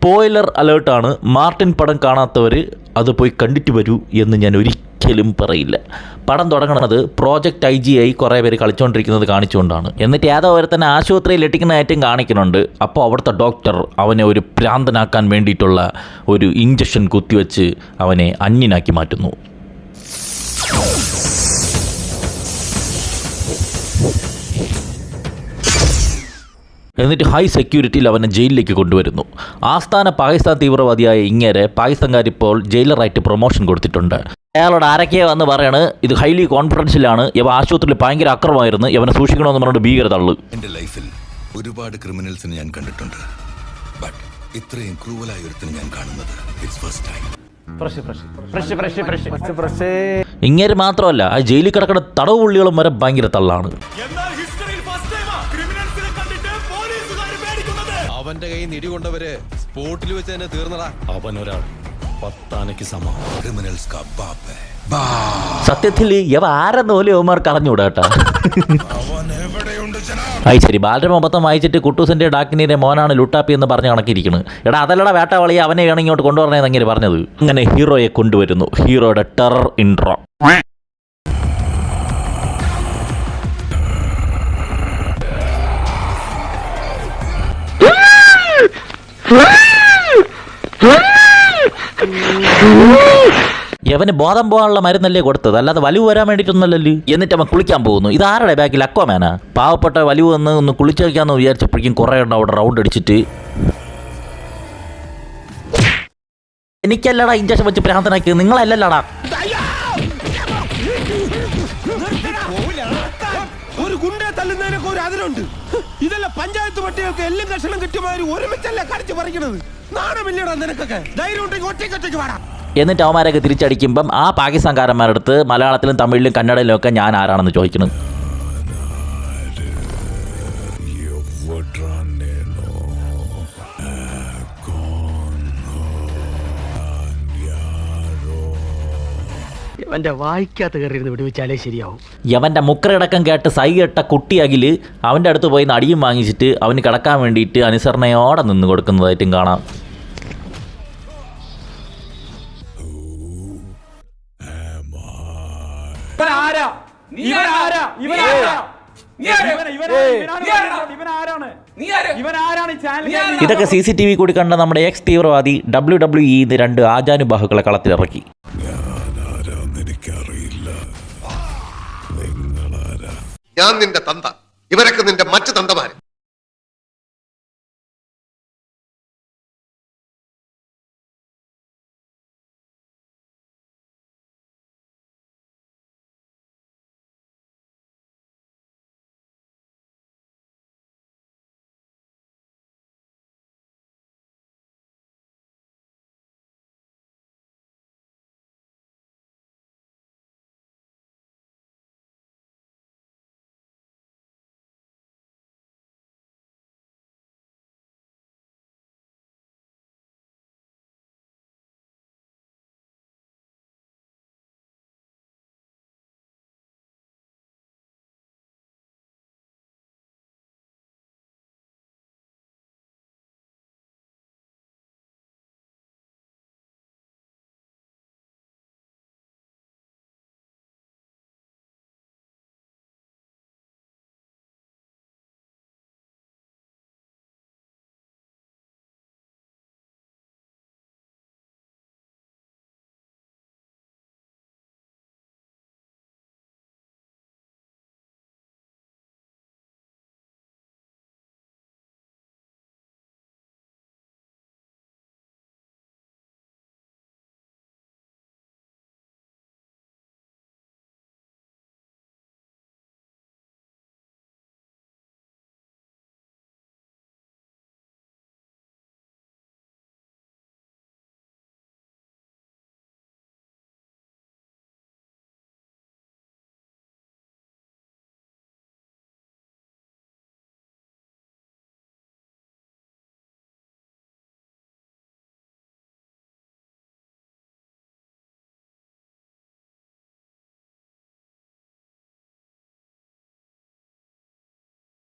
Spoiler അലേർട്ടാണ്. Martin പടം കാണാത്തവർ അത് പോയി കണ്ടിട്ട് വരൂ എന്ന് ഞാൻ ഒരിക്കലും പറയില്ല. പടം തുടങ്ങുന്നത് പ്രോജക്റ്റ് IG കുറേ പേര് കളിച്ചുകൊണ്ടിരിക്കുന്നത് കാണിച്ചുകൊണ്ടാണ്. എന്നിട്ട് ഏതോ ഒരു തന്നെ ആശുപത്രിയിൽ എത്തിക്കുന്നതായിട്ടും കാണിക്കുന്നുണ്ട്. അപ്പോൾ അവിടുത്തെ ഡോക്ടർ അവനെ ഒരു ഭ്രാന്തനാക്കാൻ വേണ്ടിയിട്ടുള്ള ഒരു ഇഞ്ചക്ഷൻ കുത്തിവെച്ച് അവനെ അന്യനാക്കി മാറ്റുന്നു. എന്നിട്ട് ഹൈ സെക്യൂരിറ്റിയിൽ അവനെ ജയിലിലേക്ക് കൊണ്ടുവരുന്നു. ആസ്ഥാന പാകിസ്ഥാൻ തീവ്രവാദിയായ ഇങ്ങേരെ പാകിസ്ഥാൻകാരിപ്പോൾ ജയിലറായിട്ട് പ്രൊമോഷൻ കൊടുത്തിട്ടുണ്ട്. അയാളോട് ആരൊക്കെയോ വന്ന് പറയാണ് ഇത് ഹൈലി കോൺഫിഡൻഷ്യലാണ്, ഇവ ആശുപത്രിയിൽ ഭയങ്കര അക്രമമായിരുന്നു, ഇവനെ സൂക്ഷിക്കണമെന്ന് പറഞ്ഞിട്ട് ഭീകര തള്ളു. എൻ്റെ ലൈഫിൽ ഒരുപാട് ക്രിമിനൽസിനെ ഞാൻ കണ്ടിട്ടുണ്ട്. ബട്ട് ഇത്രയും ക്രൂവലായ ഒരുത്തിനെ ഞാൻ കാണുന്നത് ഇറ്റ്സ് ഫസ്റ്റ് ടൈം. ഇങ്ങേര് മാത്രമല്ല, ആ ജയിലിൽ കിടക്കുന്ന തടവ് പുള്ളികളും വരെ ഭയങ്കര തള്ളാണ്. അവന്റെ കൈ നിടികൊണ്ടവര് സ്പോട്ടിൽ വെച്ച് തന്നെ തീർന്നടാ. അവൻ ഒരാൾ 10 ആനയ്ക്ക് സമം. ക്രിമിനൽസ് കാ ബാപ്പ്. സത്യത്തിൽ ഇവ ആരെന്ന് പോലും ഇവന്മാർക്ക് അറിഞ്ഞുകൂടാ കേട്ടാ. ശരി, ബാലരമ മൊത്തം വായിച്ചിട്ട് കുട്ടൂസിന്റെ ഡാക്കിനിയുടെ മോനാണ് ലുട്ടാപ്പി എന്ന് പറഞ്ഞ് കണക്കിരിക്കുന്നത്. എടാ അതല്ലടാ വേട്ടവളി, അവനെയാണ് ഇങ്ങോട്ട് കൊണ്ടുവരണേന്ന് അങ്ങനെ പറഞ്ഞത്. അങ്ങനെ ഹീറോയെ കൊണ്ടുവരുന്നു. ഹീറോയുടെ ടെറർ ഇൻട്രോ. യവന് ബോധം പോകാനുള്ള മരുന്നല്ലേ കൊടുത്തത്, അല്ലാതെ വലിവ് വരാൻ വേണ്ടിയിട്ടൊന്നുമല്ലല്ലോ. എന്നിട്ട് അവൻ കുളിക്കാൻ പോകുന്നു. ഇതാരുടെ ബാക്കിൽ അക്വാമാനാ? പാവപ്പെട്ട വലിവ് വന്ന് ഒന്ന് കുളിച്ചു വയ്ക്കാമെന്ന് വിചാരിച്ചപ്പോഴേക്കും കുറേ എണ്ണം അവിടെ റൗണ്ട് അടിച്ചിട്ട് എനിക്കല്ലടാ ഇഞ്ചക്ഷൻ വെച്ച് ഭ്രാന്തനാക്കി, നിങ്ങളല്ലല്ലടാ. ഒരു ഗുണ്ടെ തല്ലുന്നതിനൊക്കെ ഒരു അതിലുണ്ട്. ഇതല്ല പഞ്ചായത്ത് പട്ടികൾക്ക് എല്ലാം കഷണം കിട്ടിയമാതിരി ഒരുമിച്ചല്ല കടിച്ചു പറിക്കണത്. നാണമില്ലടാ നിനക്കൊക്കെ. ധൈര്യം ഉണ്ടെങ്കിൽ ഒറ്റയ്ക്കൊറ്റയ്ക്ക് വേണം. എന്നിട്ട് അവന്മാരൊക്കെ തിരിച്ചടിക്കുമ്പം ആ പാകിസ്ഥാൻകാരന്മാരുടെ അടുത്ത് മലയാളത്തിലും തമിഴിലും കന്നഡയിലും ഒക്കെ ഞാൻ ആരാണെന്ന് ചോദിക്കുന്നത്. അവന്റെ വായിക്കാത്ത കയറിയിരുന്ന് വിടുവിച്ചാലേ ശരിയാവും. യവൻ്റെ മുക്കറടക്കം കേട്ട് സൈ കെട്ട കുട്ടിയാകിൽ അവൻ്റെ അടുത്ത് പോയി അടിയും വാങ്ങിച്ചിട്ട് അവന് കിടക്കാൻ വേണ്ടിയിട്ട് അനുസരണയോടെ നിന്ന് കൊടുക്കുന്നതായിട്ടും കാണാം. ഇതൊക്കെ CCTV കൂടി കണ്ട നമ്മുടെ എക്സ് തീവ്രവാദി WWE 2 ആജാനുബാഹുക്കളെ കളത്തിലിറക്കി. ഞാൻ നിന്റെ തന്ത, ഇവരൊക്കെ നിന്റെ മറ്റു തന്തമാര്.